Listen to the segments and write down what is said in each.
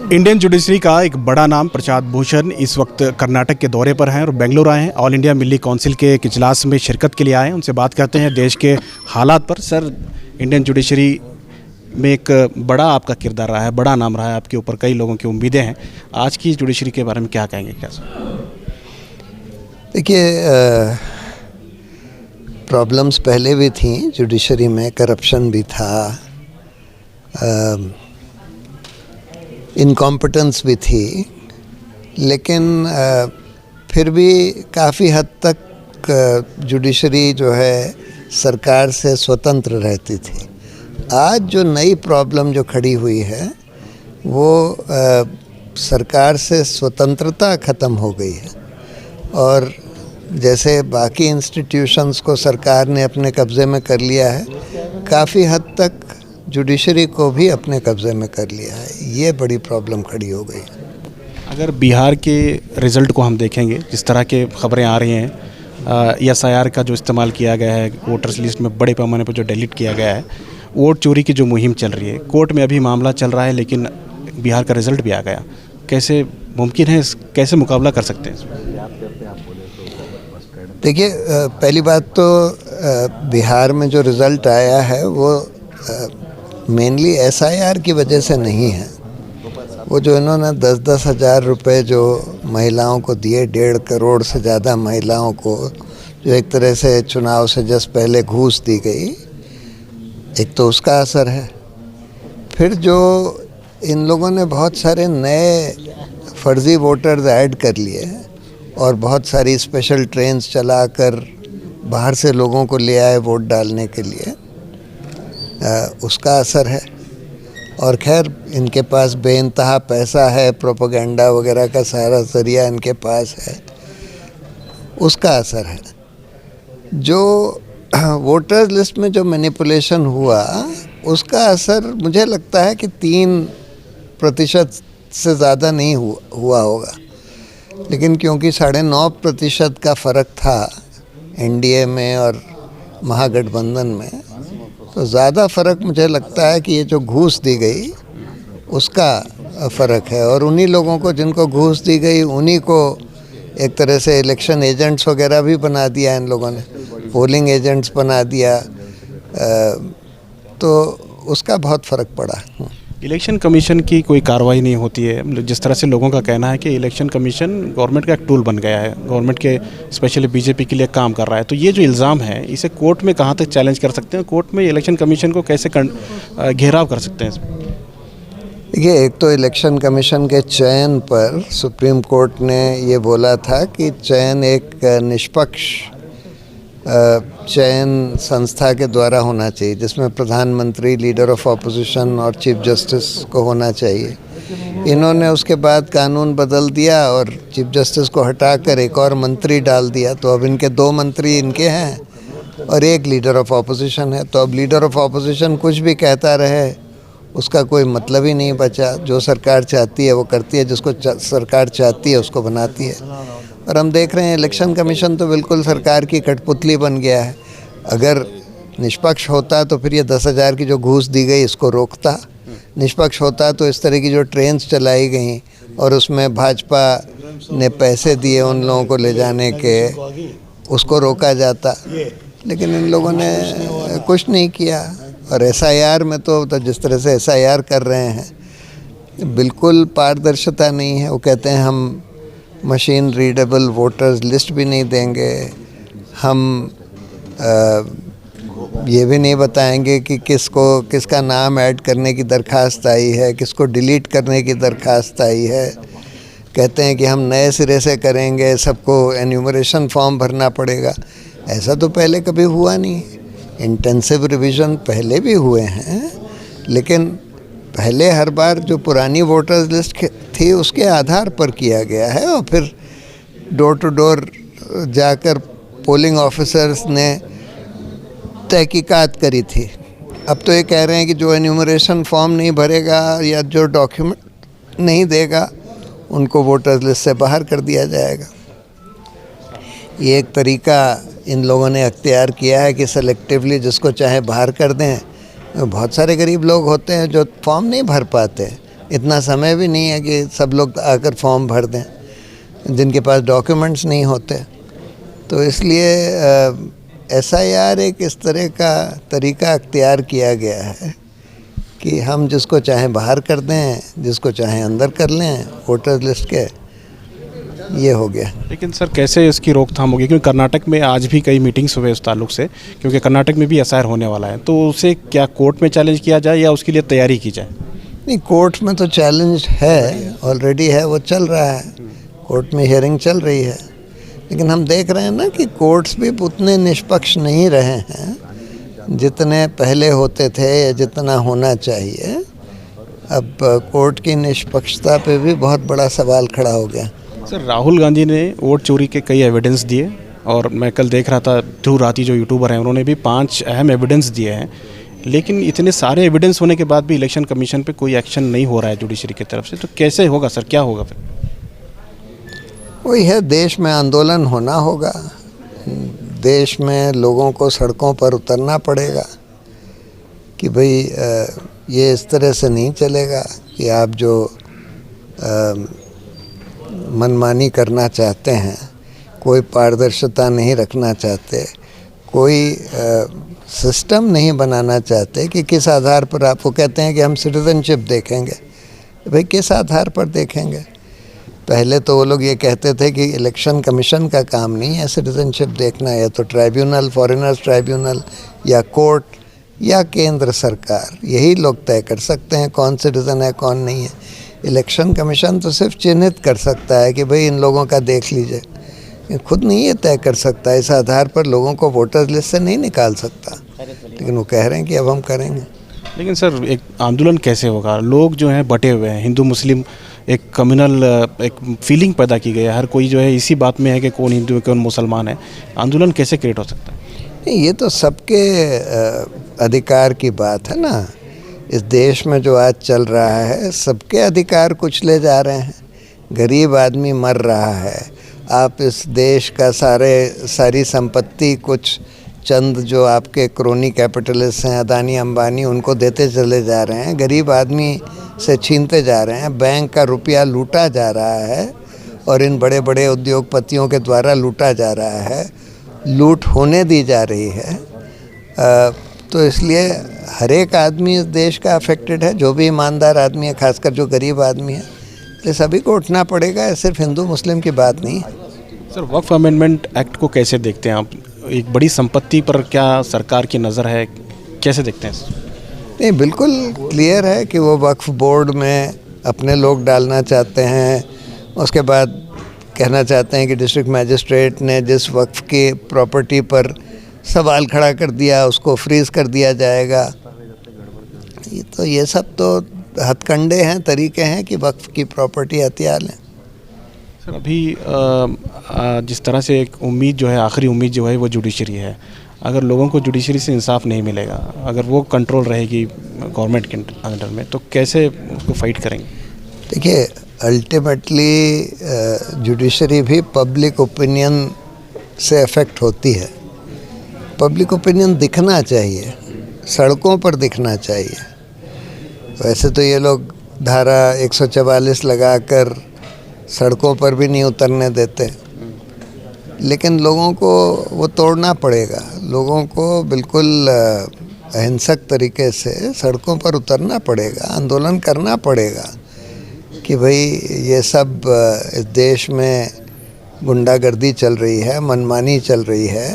Indian judiciary का एक बड़ा नाम प्रशांत भूषण इस वक्त कर्नाटक के दौरे पर हैं और बेंगलुरु आए हैं। ऑल इंडिया मिली काउंसिल के एक इजलास में शिरकत के लिए आए हैं। उनसे बात करते हैं देश के हालात पर। सर, इंडियन जुडिशरी में एक बड़ा आपका किरदार रहा है, बड़ा नाम रहा है आपके ऊपर, कई लोगों की उम्मीदें हैं। आज की जुडिशरी के बारे में क्या कहेंगे? क्या देखिए, प्रॉब्लम्स पहले भी थी जुडिशरी में, करप्शन भी था, इनकॉम्पिटेंस भी थी, लेकिन फिर भी काफ़ी हद तक जुडिशरी जो है सरकार से स्वतंत्र रहती थी। आज जो नई प्रॉब्लम जो खड़ी हुई है वो सरकार से स्वतंत्रता ख़त्म हो गई है और जैसे बाकी इंस्टीट्यूशंस को सरकार ने अपने कब्ज़े में कर लिया है, काफ़ी हद तक जुडिशरी को भी अपने कब्ज़े में कर लिया है। ये बड़ी प्रॉब्लम खड़ी हो गई। अगर बिहार के रिज़ल्ट को हम देखेंगे, जिस तरह के खबरें आ रही हैं, SIR का जो इस्तेमाल किया गया है, वोटर्स लिस्ट में बड़े पैमाने पर जो डिलीट किया गया है, वोट चोरी की जो मुहिम चल रही है, कोर्ट में अभी मामला चल रहा है, लेकिन बिहार का रिज़ल्ट भी आ गया। कैसे मुमकिन है, कैसे मुकाबला कर सकते हैं? देखिए, पहली बात तो बिहार में जो रिज़ल्ट आया है वो मेनली SIR की वजह से नहीं है। वो जो इन्होंने 10-10 हज़ार रुपये जो महिलाओं को दिए, 1.5 करोड़ से ज़्यादा महिलाओं को, जो एक तरह से चुनाव से जस्ट पहले घूस दी गई, एक तो उसका असर है। फिर जो इन लोगों ने बहुत सारे नए फर्जी वोटर्स ऐड कर लिए और बहुत सारी स्पेशल ट्रेन्स चलाकर बाहर से लोगों को ले आए वोट डालने के लिए, उसका असर है। और खैर, इनके पास बेइंतहा पैसा है, प्रोपेगेंडा वगैरह का सारा ज़रिया इनके पास है, उसका असर है। जो वोटर्स लिस्ट में जो मैनिपुलेशन हुआ, उसका असर मुझे लगता है कि 3% से ज़्यादा नहीं हुआ होगा, लेकिन क्योंकि 9.5% का फ़र्क था NDA में और महागठबंधन में, तो ज़्यादा फ़र्क मुझे लगता है कि ये जो घूस दी गई उसका फ़र्क है। और उन्हीं लोगों को जिनको घूस दी गई, उन्हीं को एक तरह से इलेक्शन एजेंट्स वगैरह भी बना दिया इन लोगों ने, पोलिंग एजेंट्स बना दिया, तो उसका बहुत फ़र्क पड़ा। इलेक्शन कमीशन की कोई कार्रवाई नहीं होती है। जिस तरह से लोगों का कहना है कि इलेक्शन कमीशन गवर्नमेंट का एक टूल बन गया है, गवर्नमेंट के स्पेशली BJP के लिए काम कर रहा है, तो ये जो इल्ज़ाम है, इसे कोर्ट में कहाँ तक चैलेंज कर सकते हैं? कोर्ट में इलेक्शन कमीशन को कैसे घेराव कर सकते हैं? देखिए, एक तो इलेक्शन कमीशन के चयन पर सुप्रीम कोर्ट ने ये बोला था कि चयन एक निष्पक्ष चयन संस्था के द्वारा होना चाहिए, जिसमें प्रधानमंत्री, लीडर ऑफ ऑपोजिशन और चीफ जस्टिस को होना चाहिए। इन्होंने उसके बाद कानून बदल दिया और चीफ जस्टिस को हटाकर एक और मंत्री डाल दिया, तो अब इनके 2 मंत्री इनके हैं और एक लीडर ऑफ ऑपोजिशन है। तो अब लीडर ऑफ ऑपोजिशन कुछ भी कहता रहे, उसका कोई मतलब ही नहीं बचा। जो सरकार चाहती है वो करती है, जिसको सरकार चाहती है उसको बनाती है। और हम देख रहे हैं इलेक्शन कमीशन तो बिल्कुल सरकार की कठपुतली बन गया है। अगर निष्पक्ष होता तो फिर ये 10,000 की जो घूस दी गई इसको रोकता, निष्पक्ष होता तो इस तरह की जो ट्रेन्स चलाई गई और उसमें भाजपा ने पैसे दिए उन लोगों को ले जाने के, उसको रोका जाता, लेकिन इन लोगों ने कुछ नहीं किया। और SIR में तो जिस तरह से SIR कर रहे हैं, बिल्कुल पारदर्शिता नहीं है। वो कहते हैं हम मशीन रीडेबल वोटर्स लिस्ट भी नहीं देंगे, हम ये भी नहीं बताएंगे कि किसका नाम ऐड करने की दरख्वास्त आई है, किसको डिलीट करने की दरख्वास्त आई है। कहते हैं कि हम नए सिरे से करेंगे, सबको एन्यूमरेशन फॉर्म भरना पड़ेगा। ऐसा तो पहले कभी हुआ नहीं। इंटेंसिव रिवीजन पहले भी हुए हैं, लेकिन पहले हर बार जो पुरानी वोटर्स लिस्ट थी उसके आधार पर किया गया है और फिर डोर टू डोर जाकर पोलिंग ऑफिसर्स ने तहकीकात करी थी। अब तो ये कह रहे हैं कि जो एन्यूमरेशन फॉर्म नहीं भरेगा या जो डॉक्यूमेंट नहीं देगा, उनको वोटर्स लिस्ट से बाहर कर दिया जाएगा। ये एक तरीका इन लोगों ने अख्तियार किया है कि सेलेक्टिवली जिसको चाहे बाहर कर दें। बहुत सारे गरीब लोग होते हैं जो फॉर्म नहीं भर पाते, इतना समय भी नहीं है कि सब लोग आकर फॉर्म भर दें, जिनके पास डॉक्यूमेंट्स नहीं होते। तो इसलिए SIR एक इस तरह का तरीका अख्तियार किया गया है कि हम जिसको चाहें बाहर कर दें, जिसको चाहें अंदर कर लें वोटर लिस्ट के, ये हो गया। लेकिन सर कैसे इसकी रोकथाम होगी, क्योंकि कर्नाटक में आज भी कई मीटिंग्स हुए उस ताल्लुक से, क्योंकि कर्नाटक में भी SIR होने वाला है, तो उसे क्या कोर्ट में चैलेंज किया जाए या उसके लिए तैयारी की जाए? नहीं, कोर्ट में तो चैलेंज है, ऑलरेडी है, वो चल रहा है, कोर्ट में हियरिंग चल रही है। लेकिन हम देख रहे हैं ना कि कोर्ट्स भी उतने निष्पक्ष नहीं रहे हैं जितने पहले होते थे या जितना होना चाहिए। अब कोर्ट की निष्पक्षता पे भी बहुत बड़ा सवाल खड़ा हो गया। सर राहुल गांधी ने वोट चोरी के कई एविडेंस दिए, और मैं कल देख रहा था ध्रुव राठी जो यूट्यूबर हैं उन्होंने भी 5 अहम एविडेंस दिए हैं, लेकिन इतने सारे एविडेंस होने के बाद भी इलेक्शन कमीशन पे कोई एक्शन नहीं हो रहा है जुडिशरी की तरफ से, तो कैसे होगा सर, क्या होगा फिर? वही है, देश में आंदोलन होना होगा, देश में लोगों को सड़कों पर उतरना पड़ेगा कि भाई ये इस तरह से नहीं चलेगा कि आप जो मनमानी करना चाहते हैं, कोई पारदर्शिता नहीं रखना चाहते, कोई सिस्टम नहीं बनाना चाहते कि किस आधार पर आपको कहते हैं कि हम सिटीजनशिप देखेंगे। भाई किस आधार पर देखेंगे? पहले तो वो लोग ये कहते थे कि इलेक्शन कमीशन का काम नहीं है सिटीजनशिप देखना, या तो ट्राइब्यूनल, फॉरेनर्स ट्राइब्यूनल या कोर्ट या केंद्र सरकार, यही लोग तय कर सकते हैं कौन सिटीज़न है कौन नहीं है। इलेक्शन कमीशन तो सिर्फ चिन्हित कर सकता है कि भाई इन लोगों का देख लीजिए, खुद नहीं ये तय कर सकता। इस आधार पर लोगों को वोटर लिस्ट से नहीं निकाल सकता, लेकिन वो कह रहे हैं कि अब हम करेंगे। लेकिन सर एक आंदोलन कैसे होगा? लोग जो हैं बटे हुए हैं, हिंदू मुस्लिम, एक कम्युनल एक फीलिंग पैदा की गई है, हर कोई जो है इसी बात में है कि कौन हिंदू है कौन मुसलमान है। आंदोलन कैसे क्रिएट हो सकता है? नहीं, ये तो सबके अधिकार की बात है ना। इस देश में जो आज चल रहा है सबके अधिकार कुचले जा रहे हैं, गरीब आदमी मर रहा है। आप इस देश का सारी संपत्ति कुछ चंद जो आपके क्रोनी कैपिटलिस्ट हैं, अदानी अंबानी, उनको देते चले जा रहे हैं, गरीब आदमी से छीनते जा रहे हैं, बैंक का रुपया लूटा जा रहा है और इन बड़े बड़े उद्योगपतियों के द्वारा लूटा जा रहा है, लूट होने दी जा रही है। तो इसलिए हर एक आदमी इस देश का अफेक्टेड है, जो भी ईमानदार आदमी है, खासकर जो गरीब आदमी है, इसलिए सभी को उठना पड़ेगा। सिर्फ हिंदू मुस्लिम की बात नहीं है। सर वक्फ अमेंडमेंट एक्ट को कैसे देखते हैं आप? एक बड़ी संपत्ति पर क्या सरकार की नज़र है, कैसे देखते हैं? नहीं, बिल्कुल क्लियर है कि वो वक्फ बोर्ड में अपने लोग डालना चाहते हैं। उसके बाद कहना चाहते हैं कि डिस्ट्रिक्ट मैजिस्ट्रेट ने जिस वक्फ की प्रॉपर्टी पर सवाल खड़ा कर दिया उसको फ्रीज कर दिया जाएगा। ये सब तो हथकंडे हैं, तरीके हैं कि वक्फ की प्रॉपर्टी हथिया लें। सर अभी जिस तरह से एक उम्मीद जो है, आखिरी उम्मीद जो है वो जुडिशरी है। अगर लोगों को जुडिशरी से इंसाफ नहीं मिलेगा, अगर वो कंट्रोल रहेगी गवर्नमेंट के अंडर में, तो कैसे उसको फाइट करेंगे? देखिए, अल्टीमेटली जुडिशरी भी पब्लिक ओपिनियन से अफेक्ट होती है। पब्लिक ओपिनियन दिखना चाहिए, सड़कों पर दिखना चाहिए। वैसे तो ये लोग धारा 144 लगाकर सड़कों पर भी नहीं उतरने देते, लेकिन लोगों को वो तोड़ना पड़ेगा। लोगों को बिल्कुल अहिंसक तरीके से सड़कों पर उतरना पड़ेगा, आंदोलन करना पड़ेगा कि भाई ये सब इस देश में गुंडागर्दी चल रही है, मनमानी चल रही है,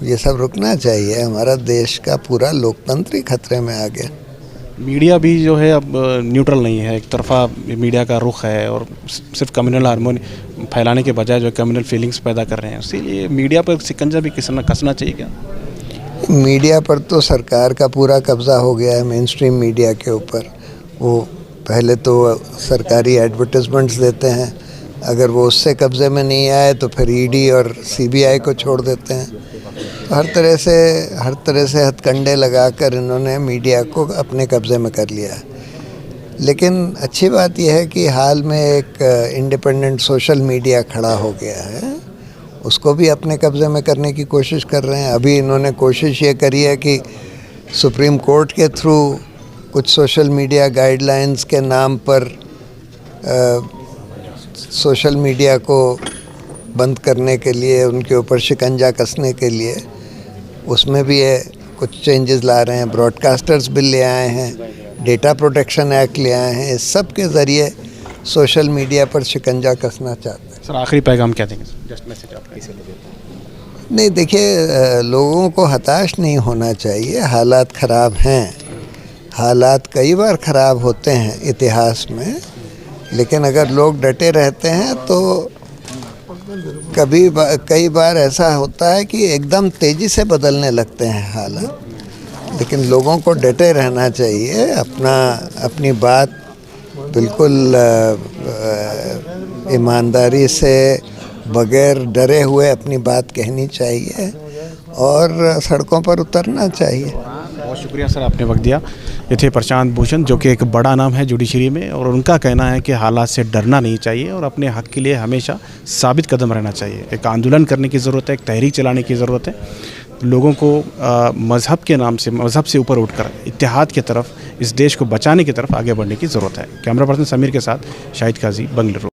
ये सब रुकना चाहिए। हमारा देश का पूरा लोकतंत्र ही खतरे में आ गया। मीडिया भी जो है अब न्यूट्रल नहीं है, एक तरफा मीडिया का रुख है और सिर्फ कम्युनल हार्मोनी फैलाने के बजाय जो कम्युनल फीलिंग्स पैदा कर रहे हैं, इसीलिए मीडिया पर शिकंजा भी कसना चाहिए क्या? मीडिया पर तो सरकार का पूरा कब्ज़ा हो गया है, मेन स्ट्रीम मीडिया के ऊपर। वो पहले तो सरकारी एडवर्टाइजमेंट्स देते हैं, अगर वो उससे कब्ज़े में नहीं आए तो फिर ईडी और सीबीआई को छोड़ देते हैं। तो हर तरह से हथकंडे लगाकर इन्होंने मीडिया को अपने कब्ज़े में कर लिया है। लेकिन अच्छी बात यह है कि हाल में एक इंडिपेंडेंट सोशल मीडिया खड़ा हो गया है, उसको भी अपने कब्ज़े में करने की कोशिश कर रहे हैं। अभी इन्होंने कोशिश ये करी है कि सुप्रीम कोर्ट के थ्रू कुछ सोशल मीडिया गाइडलाइंस के नाम पर सोशल मीडिया को बंद करने के लिए, उनके ऊपर शिकंजा कसने के लिए उसमें भी है कुछ चेंजेस ला रहे हैं। ब्रॉडकास्टर्स बिल ले आए हैं, डेटा प्रोटेक्शन एक्ट ले आए हैं। इस सब के ज़रिए सोशल मीडिया पर शिकंजा कसना चाहते हैं। सर आखिरी पैगाम क्या देंगे? जस्ट मैसेज आप कैसे देते हैं? नहीं, देखिए, लोगों को हताश नहीं होना चाहिए। हालात ख़राब हैं, हालात कई बार ख़राब होते हैं इतिहास में, लेकिन अगर लोग डटे रहते हैं तो कई बार ऐसा होता है कि एकदम तेज़ी से बदलने लगते हैं हालात। लेकिन लोगों को डटे रहना चाहिए, अपनी बात बिल्कुल ईमानदारी से, बगैर डरे हुए अपनी बात कहनी चाहिए और सड़कों पर उतरना चाहिए। बहुत शुक्रिया सर, आपने वक्त दिया। ये थे प्रशांत भूषण, जो कि एक बड़ा नाम है जुडिशरी में, और उनका कहना है कि हालात से डरना नहीं चाहिए और अपने हक के लिए हमेशा साबित कदम रहना चाहिए। एक आंदोलन करने की ज़रूरत है, एक तहरीक चलाने की ज़रूरत है। लोगों को मज़हब के नाम से, मज़हब से ऊपर उठकर इत्तेहाद की तरफ, इस देश को बचाने की तरफ आगे बढ़ने की ज़रूरत है। कैमरा पर्सन समीर के साथ शाहिद काजी, बेंगलुरु।